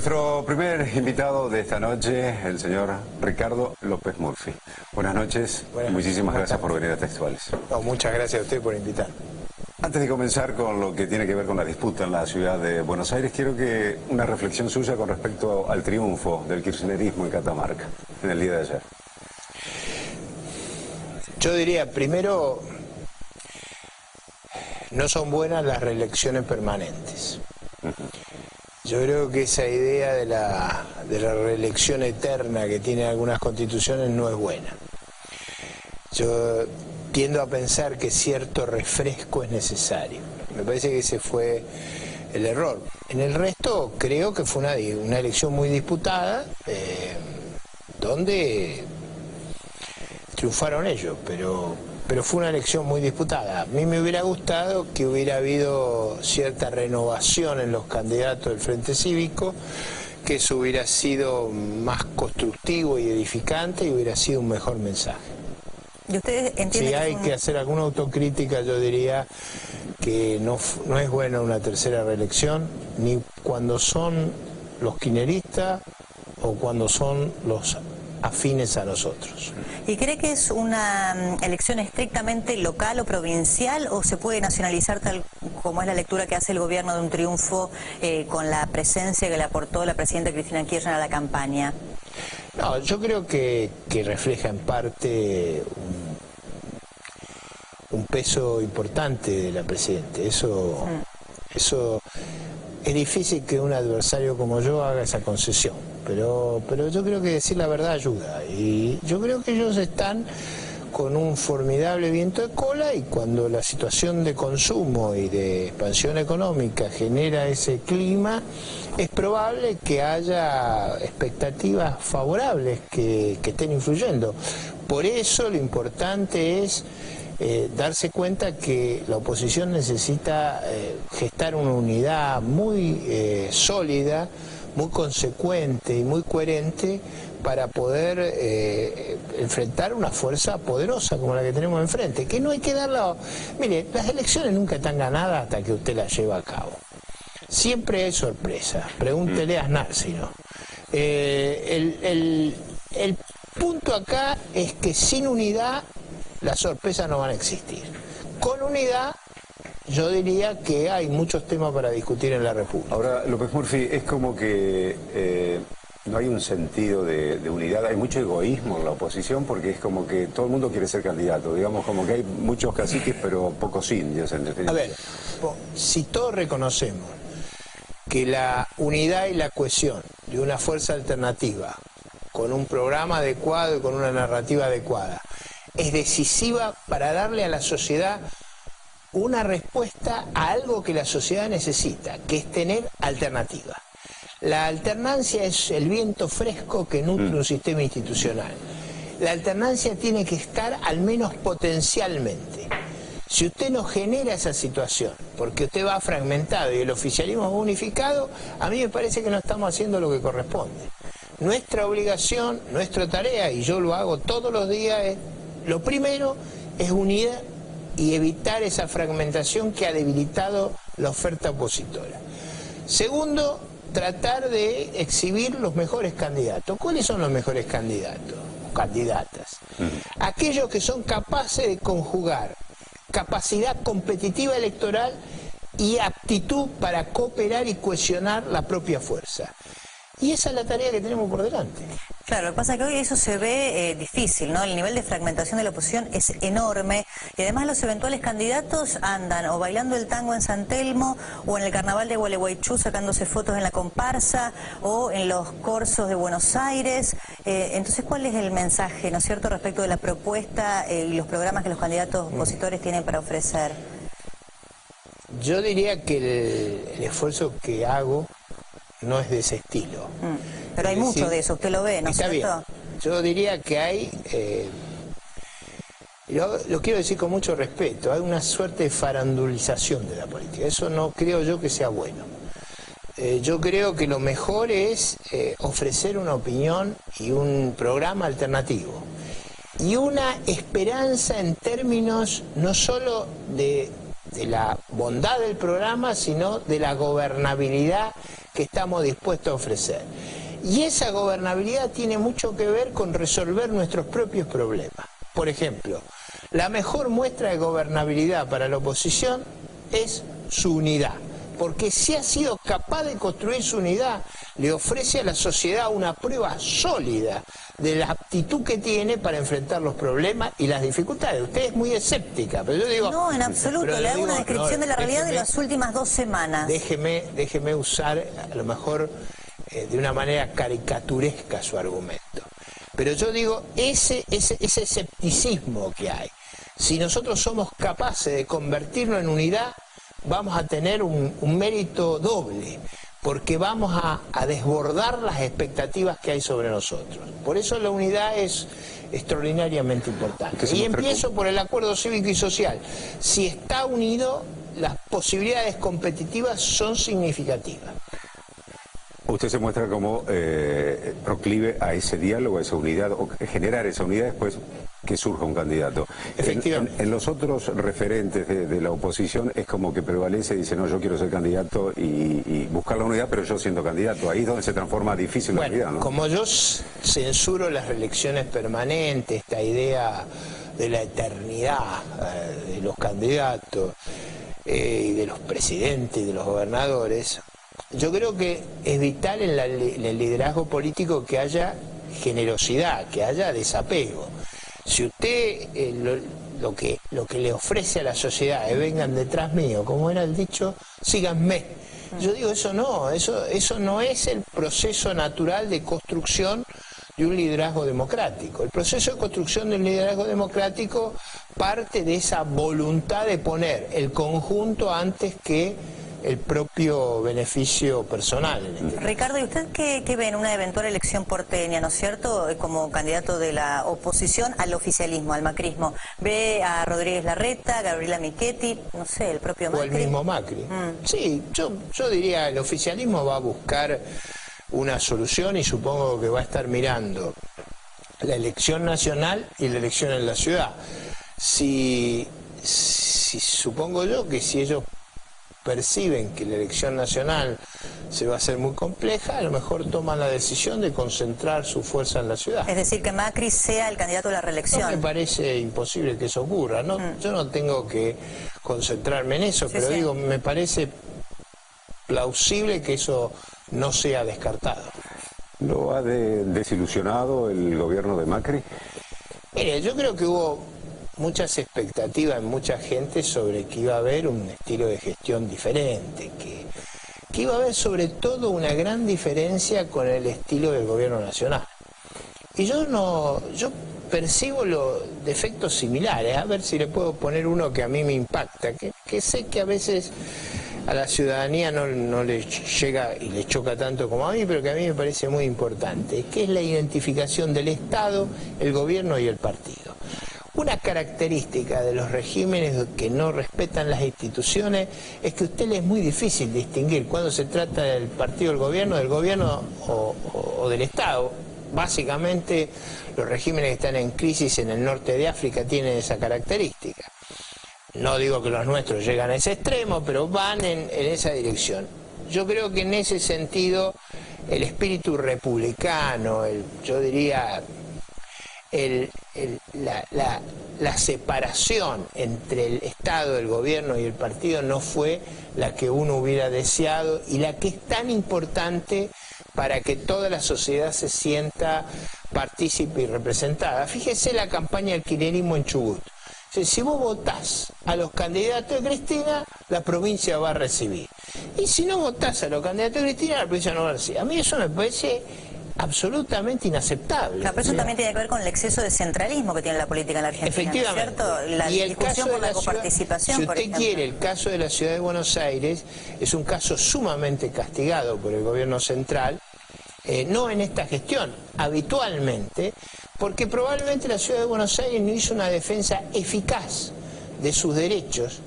Nuestro primer invitado de esta noche, el señor Ricardo López Murphy. Buenas noches, muchísimas gracias por venir a Textuales. No, muchas gracias a usted por invitar. Antes de comenzar con lo que tiene que ver con la disputa en la ciudad de Buenos Aires, quiero que una reflexión suya con respecto al triunfo del kirchnerismo en Catamarca, en el día de ayer. Yo diría, primero, no son buenas las reelecciones permanentes. Yo creo que esa idea de la reelección eterna que tienen algunas constituciones no es buena. Yo tiendo a pensar que cierto refresco es necesario. Me parece que ese fue el error. En el resto creo que fue una elección muy disputada, donde triunfaron ellos, pero fue una elección muy disputada. A mí me hubiera gustado que hubiera habido cierta renovación en los candidatos del Frente Cívico, que eso hubiera sido más constructivo y edificante y hubiera sido un mejor mensaje. ¿Y ustedes entienden si hay que hacer alguna autocrítica, yo diría que no es buena una tercera reelección, ni cuando son los kirchneristas o cuando son los afines a nosotros. ¿Y cree que es una elección estrictamente local o provincial, o se puede nacionalizar tal como es la lectura que hace el gobierno de un triunfo con la presencia que le aportó la presidenta Cristina Kirchner a la campaña? No, yo creo que refleja en parte un peso importante de la presidenta. Eso es difícil que un adversario como yo haga esa concesión, pero yo creo que decir la verdad ayuda, y yo creo que ellos están con un formidable viento de cola, y cuando la situación de consumo y de expansión económica genera ese clima, es probable que haya expectativas favorables que estén influyendo. Por eso lo importante es darse cuenta que la oposición necesita gestar una unidad muy sólida, muy consecuente y muy coherente para poder enfrentar una fuerza poderosa como la que tenemos enfrente, que no hay que darla. Mire, las elecciones nunca están ganadas hasta que usted las lleva a cabo. Siempre hay sorpresa. Pregúntele a Aznar, si no. El punto acá es que sin unidad las sorpresas no van a existir. Con unidad, yo diría que hay muchos temas para discutir en la República. Ahora, López Murphy, es como que no hay un sentido de unidad, hay mucho egoísmo en la oposición, porque es como que todo el mundo quiere ser candidato, digamos, como que hay muchos caciques pero pocos indios. A ver, si todos reconocemos que la unidad y la cohesión de una fuerza alternativa, con un programa adecuado y con una narrativa adecuada, es decisiva para darle a la sociedad una respuesta a algo que la sociedad necesita, que es tener alternativa. La alternancia es el viento fresco que nutre un sistema institucional. La alternancia tiene que estar al menos potencialmente. Si usted no genera esa situación, porque usted va fragmentado y el oficialismo va unificado, a mí me parece que no estamos haciendo lo que corresponde. Nuestra obligación, nuestra tarea, y yo lo hago todos los días, lo primero es unir y evitar esa fragmentación que ha debilitado la oferta opositora. Segundo, tratar de exhibir los mejores candidatos. ¿Cuáles son los mejores candidatos o candidatas? Aquellos que son capaces de conjugar capacidad competitiva electoral y aptitud para cooperar y cohesionar la propia fuerza. Y esa es la tarea que tenemos por delante. Claro, lo que pasa es que hoy eso se ve difícil, ¿no? El nivel de fragmentación de la oposición es enorme, y además los eventuales candidatos andan o bailando el tango en San Telmo, o en el carnaval de Gualeguaychú sacándose fotos en la comparsa, o en los corsos de Buenos Aires. Entonces, ¿cuál es el mensaje, ¿no es cierto?, respecto de la propuesta y los programas que los candidatos opositores tienen para ofrecer? Yo diría que el esfuerzo que hago no es de ese estilo. Pero hay mucho de eso, usted lo ve, ¿no es cierto? Está bien. Yo diría que hay, lo quiero decir con mucho respeto, hay una suerte de farandulización de la política. Eso no creo yo que sea bueno. Yo creo que lo mejor es ofrecer una opinión y un programa alternativo. Y una esperanza en términos no solo de la bondad del programa, sino de la gobernabilidad que estamos dispuestos a ofrecer. Y esa gobernabilidad tiene mucho que ver con resolver nuestros propios problemas. Por ejemplo, la mejor muestra de gobernabilidad para la oposición es su unidad. Porque si ha sido capaz de construir su unidad, le ofrece a la sociedad una prueba sólida de la aptitud que tiene para enfrentar los problemas y las dificultades. Usted es muy escéptica, pero yo digo... No, en absoluto, le hago una descripción de la realidad de las últimas 2 semanas. Déjeme usar, a lo mejor, de una manera caricaturesca su argumento. Pero yo digo, ese escepticismo que hay, si nosotros somos capaces de convertirlo en unidad, vamos a tener un mérito doble, porque vamos a desbordar las expectativas que hay sobre nosotros. Por eso la unidad es extraordinariamente importante. Y empiezo por el acuerdo cívico y social. Si está unido, las posibilidades competitivas son significativas. Usted se muestra como proclive a ese diálogo, a esa unidad, o generar esa unidad después que surja un candidato. Efectivamente. En los otros referentes de la oposición es como que prevalece, dice, no, yo quiero ser candidato y buscar la unidad, pero yo siendo candidato. Ahí es donde se transforma difícil la unidad, ¿no? Como yo censuro las reelecciones permanentes, esta idea de la eternidad de los candidatos y de los presidentes y de los gobernadores, yo creo que es vital en el liderazgo político que haya generosidad, que haya desapego. Si usted lo que le ofrece a la sociedad es vengan detrás mío, como era el dicho, síganme. Yo digo, eso no es el proceso natural de construcción de un liderazgo democrático. El proceso de construcción de un liderazgo democrático parte de esa voluntad de poner el conjunto antes que el propio beneficio personal. Ricardo, ¿y usted qué ve en una eventual elección porteña, ¿no es cierto?, como candidato de la oposición al oficialismo, al macrismo? ¿Ve a Rodríguez Larreta, Gabriela Michetti, no sé, el propio Macri? O el mismo Macri. Sí, yo diría, el oficialismo va a buscar una solución y supongo que va a estar mirando la elección nacional y la elección en la ciudad. Si supongo yo que si ellos perciben que la elección nacional se va a hacer muy compleja, a lo mejor toman la decisión de concentrar su fuerza en la ciudad. Es decir, que Macri sea el candidato a la reelección. No me parece imposible que eso ocurra, ¿no? Yo no tengo que concentrarme en eso, pero digo, me parece plausible que eso no sea descartado. ¿Lo ha desilusionado el gobierno de Macri? Mire, yo creo que hubo muchas expectativas en mucha gente sobre que iba a haber un estilo de gestión diferente, que iba a haber sobre todo una gran diferencia con el estilo del gobierno nacional. Y yo percibo los defectos similares, a ver si le puedo poner uno que a mí me impacta, que sé que a veces a la ciudadanía no le llega y le choca tanto como a mí, pero que a mí me parece muy importante, que es la identificación del Estado, el gobierno y el partido. Una característica de los regímenes que no respetan las instituciones es que a usted le es muy difícil distinguir cuando se trata del partido del gobierno o del Estado. Básicamente los regímenes que están en crisis en el norte de África tienen esa característica. No digo que los nuestros llegan a ese extremo, pero van en esa dirección. Yo creo que en ese sentido el espíritu republicano, yo diría la separación entre el Estado, el gobierno y el partido no fue la que uno hubiera deseado y la que es tan importante para que toda la sociedad se sienta partícipe y representada. Fíjese la campaña del kirchnerismo en Chubut. Si vos votás a los candidatos de Cristina, la provincia va a recibir. Y si no votás a los candidatos de Cristina, la provincia no va a recibir. A mí eso me parece absolutamente inaceptable. Claro, pero eso también tiene que ver con el exceso de centralismo que tiene la política en la Argentina. Efectivamente. ¿No es cierto? La y el discusión caso por de la coparticipación, si por usted ejemplo. quiere, el caso de la ciudad de Buenos Aires es un caso sumamente castigado por el gobierno central, no en esta gestión, habitualmente, porque probablemente la ciudad de Buenos Aires no hizo una defensa eficaz de sus derechos,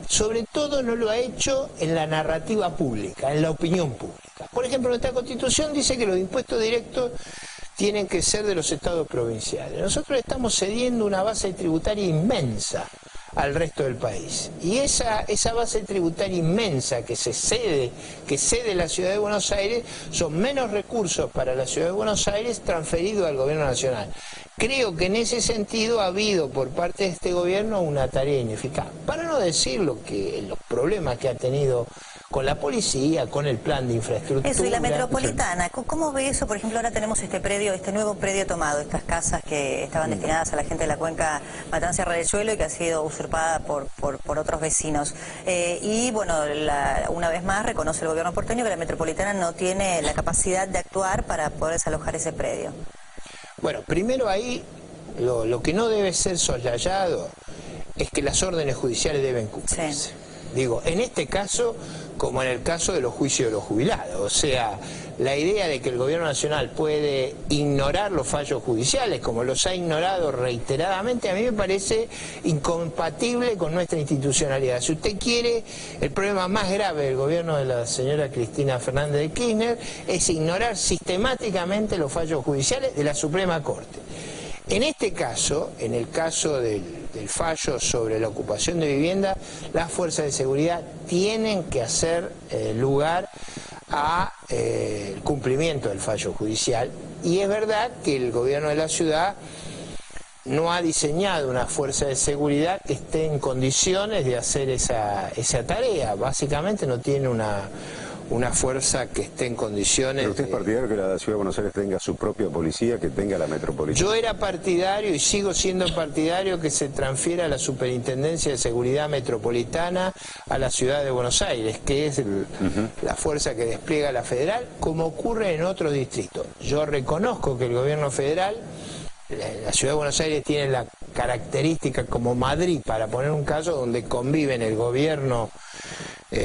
sobre todo no lo ha hecho en la narrativa pública, en la opinión pública. Por ejemplo, nuestra Constitución dice que los impuestos directos tienen que ser de los estados provinciales. Nosotros estamos cediendo una base tributaria inmensa al resto del país. Y esa base tributaria inmensa que cede la Ciudad de Buenos Aires, son menos recursos para la Ciudad de Buenos Aires transferidos al gobierno nacional. Creo que en ese sentido ha habido por parte de este gobierno una tarea ineficaz. Para no decir los problemas que ha tenido con la policía, con el plan de infraestructura. Eso, y la metropolitana, ¿cómo ve eso? Por ejemplo, ahora tenemos este nuevo predio tomado, estas casas que estaban destinadas a la gente de la cuenca Matanza-Riachuelo y que ha sido usurpada por otros vecinos. Y bueno, una vez más reconoce el gobierno porteño que la metropolitana no tiene la capacidad de actuar para poder desalojar ese predio. Bueno, primero ahí lo que no debe ser soslayado es que las órdenes judiciales deben cumplirse. Sí. Digo, en este caso, como en el caso de los juicios de los jubilados, o sea, la idea de que el gobierno nacional puede ignorar los fallos judiciales, como los ha ignorado reiteradamente, a mí me parece incompatible con nuestra institucionalidad. Si usted quiere, el problema más grave del gobierno de la señora Cristina Fernández de Kirchner es ignorar sistemáticamente los fallos judiciales de la Suprema Corte. En este caso, en el caso del fallo sobre la ocupación de vivienda, las fuerzas de seguridad tienen que hacer lugar al cumplimiento del fallo judicial. Y es verdad que el gobierno de la ciudad no ha diseñado una fuerza de seguridad que esté en condiciones de hacer esa tarea. Básicamente no tiene una fuerza que esté en condiciones. ¿Pero usted es partidario que la Ciudad de Buenos Aires tenga su propia policía, que tenga la metropolitana? Yo era partidario y sigo siendo partidario que se transfiera la Superintendencia de Seguridad Metropolitana a la Ciudad de Buenos Aires, que es la fuerza que despliega la federal, como ocurre en otros distritos. Yo reconozco que el gobierno federal, la Ciudad de Buenos Aires tiene la característica como Madrid, para poner un caso, donde conviven el gobierno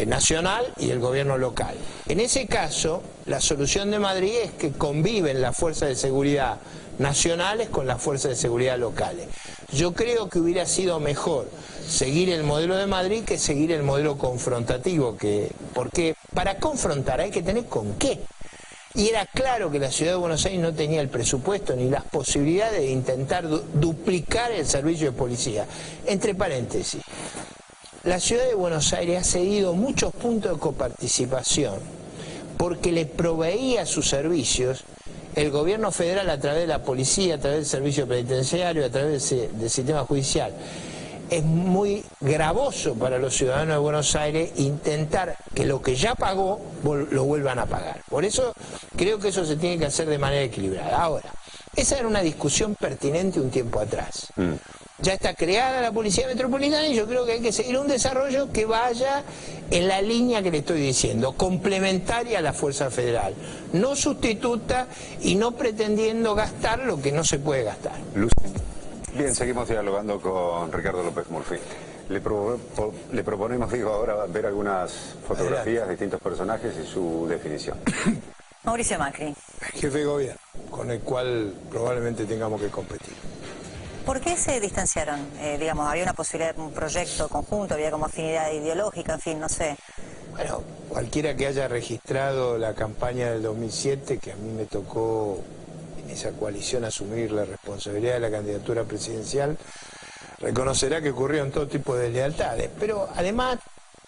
nacional y el gobierno local. En ese caso, la solución de Madrid es que conviven las fuerzas de seguridad nacionales con las fuerzas de seguridad locales. Yo creo que hubiera sido mejor seguir el modelo de Madrid que seguir el modelo confrontativo, porque para confrontar hay que tener con qué. Y era claro que la Ciudad de Buenos Aires no tenía el presupuesto ni las posibilidades de intentar duplicar el servicio de policía. Entre paréntesis, la Ciudad de Buenos Aires ha cedido muchos puntos de coparticipación porque le proveía sus servicios el gobierno federal a través de la policía, a través del servicio penitenciario, a través del sistema judicial. Es muy gravoso para los ciudadanos de Buenos Aires intentar que lo que ya pagó lo vuelvan a pagar. Por eso creo que eso se tiene que hacer de manera equilibrada. Ahora, esa era una discusión pertinente un tiempo atrás. Ya está creada la Policía Metropolitana y yo creo que hay que seguir un desarrollo que vaya en la línea que le estoy diciendo, complementaria a la Fuerza Federal, no sustituta y no pretendiendo gastar lo que no se puede gastar. Bien, seguimos dialogando con Ricardo López Murphy. Le proponemos, ahora ver algunas fotografías de distintos personajes y su definición. Mauricio Macri. Jefe de gobierno, con el cual probablemente tengamos que competir. ¿Por qué se distanciaron? Digamos, había una posibilidad de un proyecto conjunto, había como afinidad ideológica, en fin, no sé. Bueno, cualquiera que haya registrado la campaña del 2007, que a mí me tocó en esa coalición asumir la responsabilidad de la candidatura presidencial, reconocerá que ocurrieron todo tipo de lealtades. Pero además,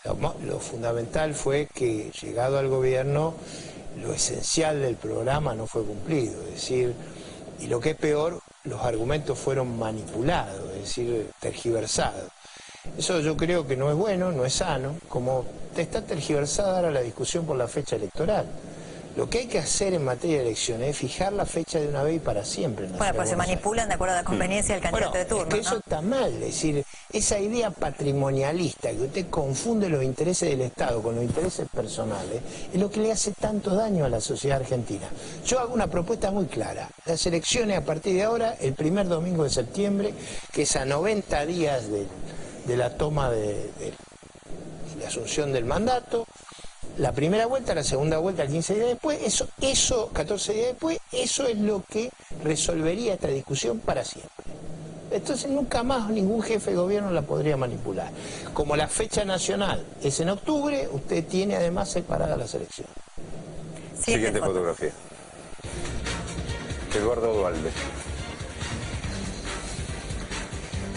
lo fundamental fue que, llegado al gobierno, lo esencial del programa no fue cumplido. Es decir, y lo que es peor, los argumentos fueron manipulados, es decir, tergiversados. Eso yo creo que no es bueno, no es sano, como está tergiversada ahora la discusión por la fecha electoral. Lo que hay que hacer en materia de elecciones es fijar la fecha de una vez y para siempre. Bueno, pues se manipulan de acuerdo a la conveniencia del candidato de turno, es que eso está mal, es decir, esa idea patrimonialista, que usted confunde los intereses del Estado con los intereses personales, es lo que le hace tanto daño a la sociedad argentina. Yo hago una propuesta muy clara. Las elecciones a partir de ahora, el primer domingo de septiembre, que es a 90 días de la toma de la asunción del mandato, la primera vuelta, la segunda vuelta 15 días después, eso 14 días después, eso es lo que resolvería esta discusión para siempre. Entonces nunca más ningún jefe de gobierno la podría manipular. Como la fecha nacional es en octubre, usted tiene además separada las elecciones. Siguiente fotografía. Eduardo Duhalde.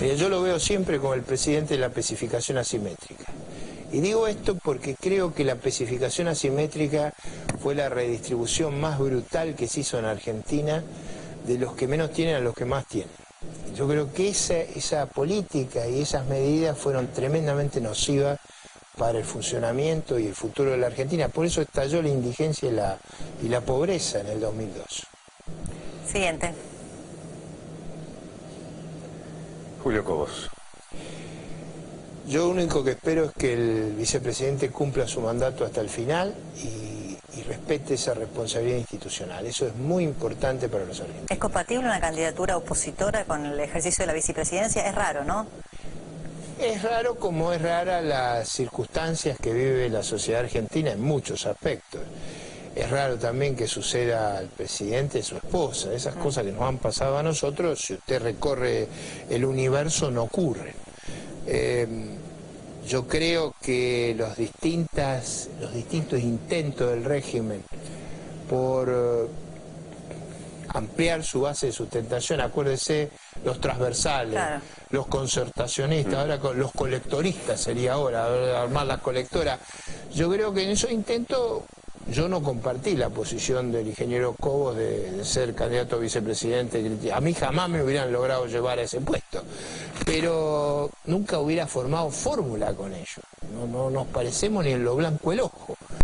Yo lo veo siempre como el presidente de la especificación asimétrica. Y digo esto porque creo que la especificación asimétrica fue la redistribución más brutal que se hizo en Argentina de los que menos tienen a los que más tienen. Yo creo que esa política y esas medidas fueron tremendamente nocivas para el funcionamiento y el futuro de la Argentina. Por eso estalló la indigencia y la pobreza en el 2002. Siguiente. Julio Cobos. Yo lo único que espero es que el vicepresidente cumpla su mandato hasta el final y respete esa responsabilidad institucional. Eso es muy importante para los argentinos. ¿Es compatible una candidatura opositora con el ejercicio de la vicepresidencia? Es raro, ¿no? Es raro como es rara las circunstancias que vive la sociedad argentina en muchos aspectos. Es raro también que suceda al presidente y su esposa. Esas cosas que nos han pasado a nosotros, si usted recorre el universo, no ocurren. Yo creo que los distintos intentos del régimen por ampliar su base de sustentación, acuérdese, los transversales, claro, los concertacionistas, ahora los colectoristas sería ahora, armar las colectoras. Yo creo que en esos intentos yo no compartí la posición del ingeniero Cobos de ser candidato a vicepresidente. A mí jamás me hubieran logrado llevar a ese puesto, pero nunca hubiera formado fórmula con ellos. No nos parecemos ni en lo blanco el ojo.